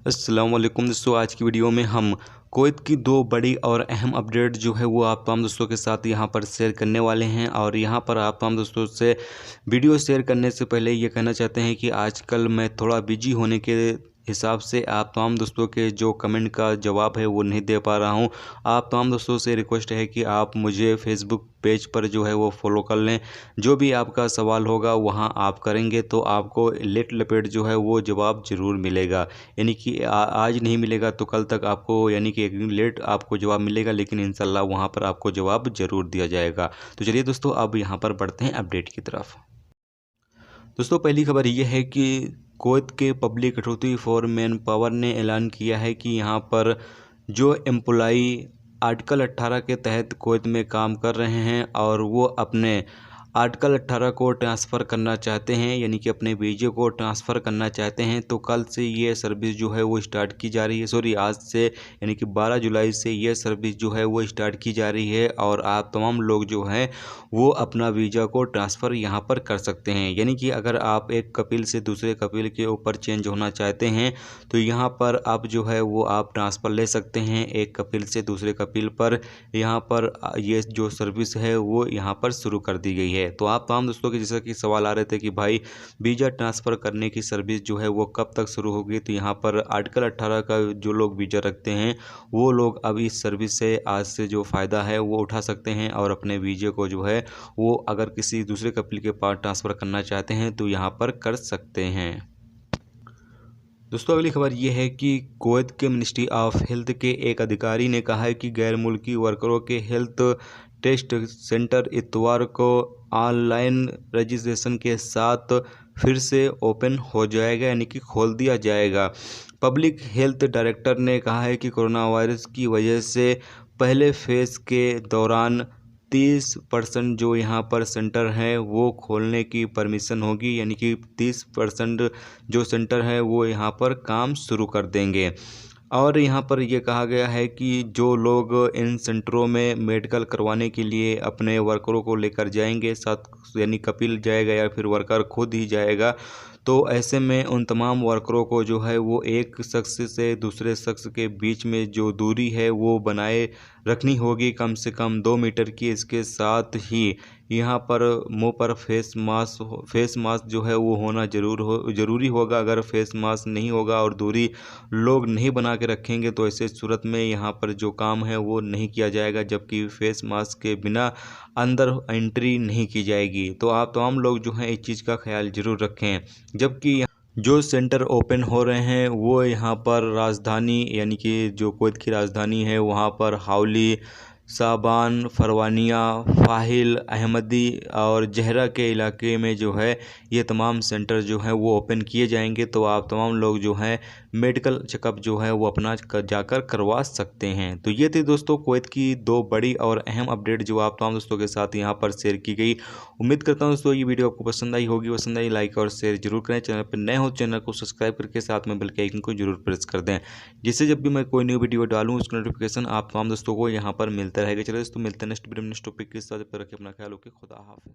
अस्सलाम वालेकुम दोस्तों, आज की वीडियो में हम कुवैत की दो बड़ी और अहम अपडेट जो है वो आप तमाम दोस्तों के साथ यहाँ पर शेयर करने वाले हैं। और यहाँ पर आप तमाम दोस्तों से वीडियो शेयर करने से पहले ये कहना चाहते हैं कि आजकल मैं थोड़ा बिजी होने के हिसाब से आप तमाम दोस्तों के जो कमेंट का जवाब है वो नहीं दे पा रहा हूँ। आप तमाम दोस्तों से रिक्वेस्ट है कि आप मुझे फेसबुक पेज पर जो है वो फॉलो कर लें। जो भी आपका सवाल होगा वहाँ आप करेंगे तो आपको लेट लपेट जो है वो जवाब ज़रूर मिलेगा। यानी कि आज नहीं मिलेगा तो कल तक आपको, यानी कि एक दिन लेट आपको जवाब मिलेगा, लेकिन इंशाल्लाह वहाँ पर आपको जवाब ज़रूर दिया जाएगा। तो चलिए दोस्तों, अब यहाँ पर बढ़ते हैं अपडेट की तरफ। दोस्तों, पहली खबर ये है कि कुवैत के public authority for man power ने ऐलान किया है कि यहाँ पर जो एम्प्लॉई आर्टिकल 18 के तहत कुवैत में काम कर रहे हैं और वो अपने आर्टिकल 18 को ट्रांसफ़र करना चाहते हैं, यानी कि अपने वीज़े को ट्रांसफ़र करना चाहते हैं, तो कल से ये सर्विस जो है वो स्टार्ट की जा रही है। सॉरी, आज से यानी कि 12 जुलाई से ये सर्विस जो है वो स्टार्ट की जा रही है और आप तमाम लोग जो हैं वो अपना वीज़ा को ट्रांसफ़र यहाँ पर कर सकते हैं। यानी कि अगर आप एक कपिल से दूसरे कपिल के ऊपर चेंज होना चाहते हैं तो यहाँ पर आप जो है वो आप ट्रांसफ़र ले सकते हैं एक कपिल से दूसरे कपिल पर। यहाँ पर ये जो सर्विस है वो यहाँ पर शुरू कर दी गई है। तो आप तमाम दोस्तों के जैसा कि सवाल आ रहे थे कि भाई वीज़ा ट्रांसफ़र करने की सर्विस जो है वो कब तक शुरू होगी, तो यहाँ पर आर्टिकल 18 का जो लोग वीज़ा रखते हैं वो लोग अब इस सर्विस से आज से जो फ़ायदा है वो उठा सकते हैं और अपने वीज़े को जो है वो अगर किसी दूसरे कपिल के पास ट्रांसफ़र करना चाहते हैं तो यहाँ पर कर सकते हैं। दोस्तों, अगली खबर ये है कि कुवैत के मिनिस्ट्री ऑफ हेल्थ के एक अधिकारी ने कहा है कि गैर मुल्की वर्करों के हेल्थ टेस्ट सेंटर इतवार को ऑनलाइन रजिस्ट्रेशन के साथ फिर से ओपन हो जाएगा, यानी कि खोल दिया जाएगा। पब्लिक हेल्थ डायरेक्टर ने कहा है कि कोरोना वायरस की वजह से पहले फेज़ के दौरान 30% जो यहाँ पर सेंटर हैं वो खोलने की परमिशन होगी, यानी कि 30% जो सेंटर है वो यहाँ पर काम शुरू कर देंगे। और यहाँ पर यह कहा गया है कि जो लोग इन सेंटरों में मेडिकल करवाने के लिए अपने वर्करों को लेकर जाएंगे साथ, यानी कपिल जाएगा या फिर वर्कर खुद ही जाएगा, तो ऐसे में उन तमाम वर्करों को जो है वो एक शख्स से दूसरे शख्स के बीच में जो दूरी है वो बनाए रखनी होगी, कम से कम 2 मीटर की। इसके साथ ही यहाँ पर मुंह पर फेस मास्क जो है वो होना ज़रूरी होगा। अगर फेस मास्क नहीं होगा और दूरी लोग नहीं बना के रखेंगे तो ऐसे सूरत में यहाँ पर जो काम है वो नहीं किया जाएगा, जबकि फेस मास्क के बिना अंदर एंट्री नहीं की जाएगी। तो आप तमाम लोग जो हैं इस चीज़ का ख्याल ज़रूर रखें। जबकि जो सेंटर ओपन हो रहे हैं वो यहाँ पर राजधानी, यानी कि जो कुवैत की राजधानी है वहाँ पर हावली, साबान, फरवानिया, फाहिल, अहमदी और जहरा के इलाके में जो है ये तमाम सेंटर जो हैं वो ओपन किए जाएंगे। तो आप तमाम लोग जो हैं मेडिकल चेकअप जो है वो अपना जाकर करवा सकते हैं। तो ये थी दोस्तों कुवैत की दो बड़ी और अहम अपडेट जो आप तमाम दोस्तों के साथ यहाँ पर शेयर की गई। उम्मीद करता हूँ दोस्तों ये वीडियो आपको पसंद आई होगी। पसंद आई लाइक और शेयर जरूर करें। चैनल पर नए हो चैनल को सब्सक्राइब करके साथ में बेल के आइकन को जरूर प्रेस कर दें, जिससे जब भी मैं कोई न्यू वीडियो डालूँ उसका नोटिफिकेशन आप तमाम दोस्तों को यहाँ पर मिलता रहेगा। चलिए दोस्तों, मिलते हैं नेक्स्ट वीडियो में नेक्स्ट टॉपिक के साथ। जब तक रखिए अपना ख्याल, ओके, खुदा हाफिज़।